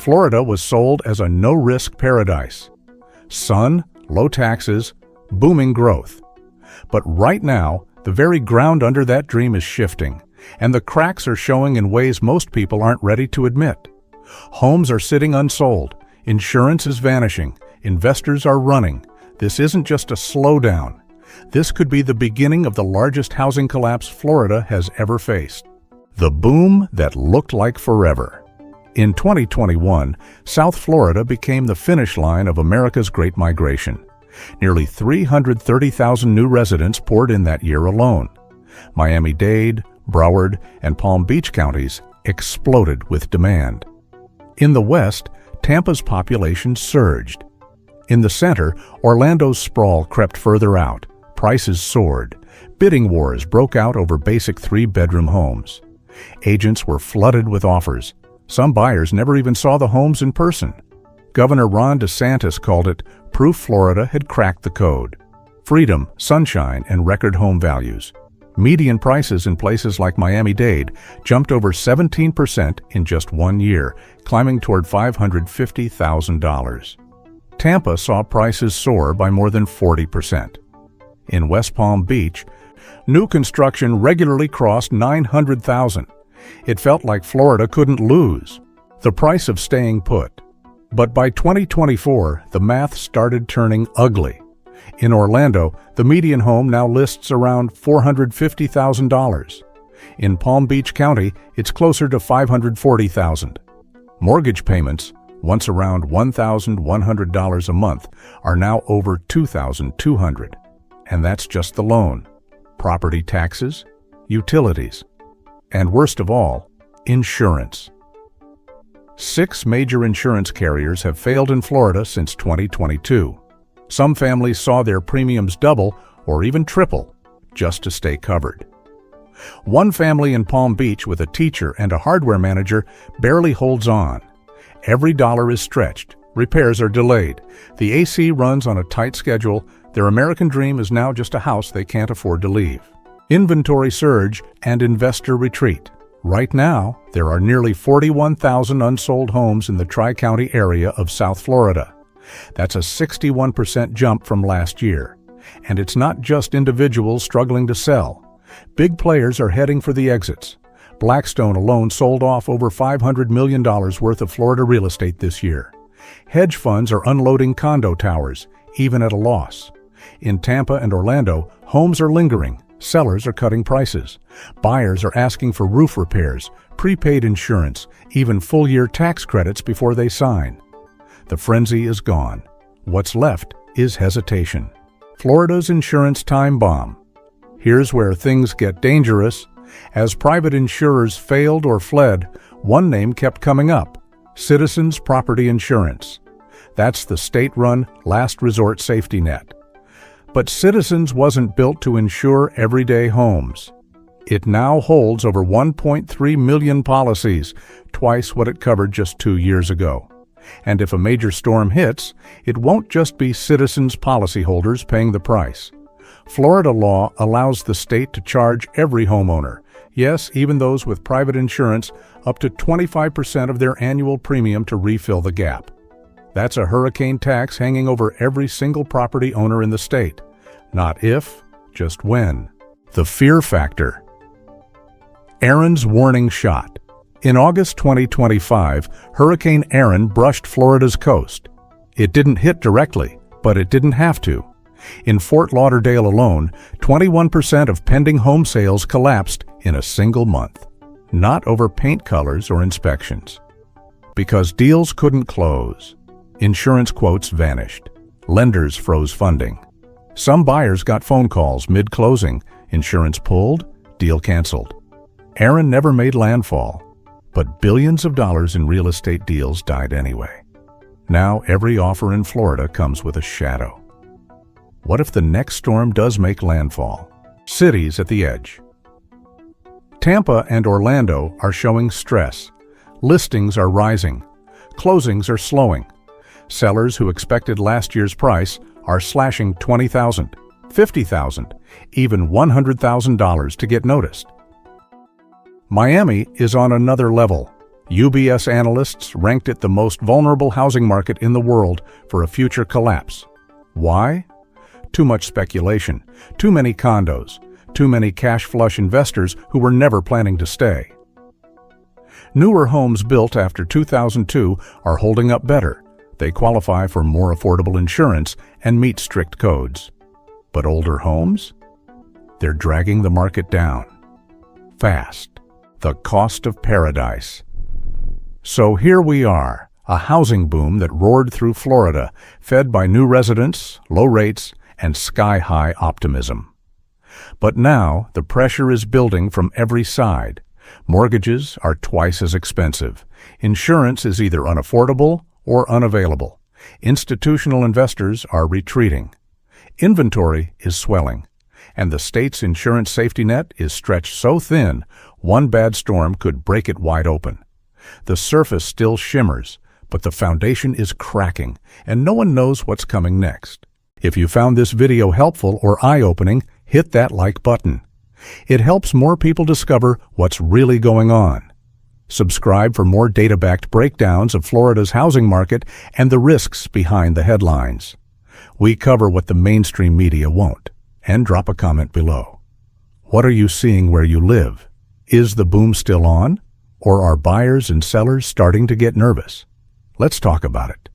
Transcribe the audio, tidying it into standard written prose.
Florida was sold as a no-risk paradise. Sun, low taxes, booming growth. But right now, the very ground under that dream is shifting, and the cracks are showing in ways most people aren't ready to admit. Homes are sitting unsold, insurance is vanishing, investors are running. This isn't just a slowdown. This could be the beginning of the largest housing collapse Florida has ever faced. The boom that looked like forever. In 2021, South Florida became the finish line of America's Great Migration. Nearly 330,000 new residents poured in that year alone. Miami-Dade, Broward, and Palm Beach counties exploded with demand. In the West, Tampa's population surged. In the center, Orlando's sprawl crept further out. Prices soared. Bidding wars broke out over basic three-bedroom homes. Agents were flooded with offers. Some buyers never even saw the homes in person. Governor Ron DeSantis called it proof Florida had cracked the code. Freedom, sunshine, and record home values. Median prices in places like Miami-Dade jumped over 17% in just 1 year, climbing toward $550,000. Tampa saw prices soar by more than 40%. In West Palm Beach, new construction regularly crossed $900,000. It felt like Florida couldn't lose. The price of staying put. But by 2024, the math started turning ugly. In Orlando, the median home now lists around $450,000. In Palm Beach County, it's closer to $540,000. Mortgage payments, once around $1,100 a month, are now over $2,200. And that's just the loan. Property taxes, utilities, and worst of all, insurance. 6 major insurance carriers have failed in Florida since 2022. Some families saw their premiums double or even triple just to stay covered. One family in Palm Beach with a teacher and a hardware manager barely holds on. Every dollar is stretched. Repairs are delayed. The AC runs on a tight schedule. Their American dream is now just a house they can't afford to leave. Inventory surge and investor retreat. Right now, there are nearly 41,000 unsold homes in the Tri-County area of South Florida. That's a 61% jump from last year. And it's not just individuals struggling to sell. Big players are heading for the exits. Blackstone alone sold off over $500 million worth of Florida real estate this year. Hedge funds are unloading condo towers, even at a loss. In Tampa and Orlando, homes are lingering. Sellers are cutting prices. Buyers are asking for roof repairs, prepaid insurance, even full-year tax credits before they sign. The frenzy is gone. What's left is hesitation. Florida's insurance time bomb. Here's where things get dangerous. As private insurers failed or fled, one name kept coming up: Citizens Property Insurance. That's the state-run last resort safety net. But Citizens wasn't built to insure everyday homes. It now holds over 1.3 million policies, twice what it covered just 2 years ago. And if a major storm hits, it won't just be Citizens policyholders paying the price. Florida law allows the state to charge every homeowner, yes, even those with private insurance, up to 25% of their annual premium to refill the gap. That's a hurricane tax hanging over every single property owner in the state. Not if, just when. The fear factor. Erin's warning shot. In August 2025, Hurricane Erin brushed Florida's coast. It didn't hit directly, but it didn't have to. In Fort Lauderdale alone, 21% of pending home sales collapsed in a single month. Not over paint colors or inspections. Because deals couldn't close. Insurance quotes vanished. Lenders froze funding. Some buyers got phone calls mid-closing. Insurance pulled, deal canceled. Erin never made landfall, but billions of dollars in real estate deals died anyway. Now every offer in Florida comes with a shadow. What if the next storm does make landfall? Cities at the edge. Tampa and Orlando are showing stress. Listings are rising. Closings are slowing. Sellers who expected last year's price are slashing $20,000, $50,000, even $100,000 to get noticed. Miami is on another level. UBS analysts ranked it the most vulnerable housing market in the world for a future collapse. Why? Too much speculation, too many condos, too many cash-flush investors who were never planning to stay. Newer homes built after 2002 are holding up better. They qualify for more affordable insurance and meet strict codes. But older homes? They're dragging the market down. Fast. The cost of paradise. So here we are, a housing boom that roared through Florida, fed by new residents, low rates, and sky-high optimism. But now the pressure is building from every side. Mortgages are twice as expensive. Insurance is either unaffordable or unavailable. Institutional investors are retreating. Inventory is swelling. And the state's insurance safety net is stretched so thin, one bad storm could break it wide open. The surface still shimmers, but the foundation is cracking, and no one knows what's coming next. If you found this video helpful or eye-opening, hit that like button. It helps more people discover what's really going on. Subscribe for more data-backed breakdowns of Florida's housing market and the risks behind the headlines. We cover what the mainstream media won't. And drop a comment below. What are you seeing where you live? Is the boom still on? Or are buyers and sellers starting to get nervous? Let's talk about it.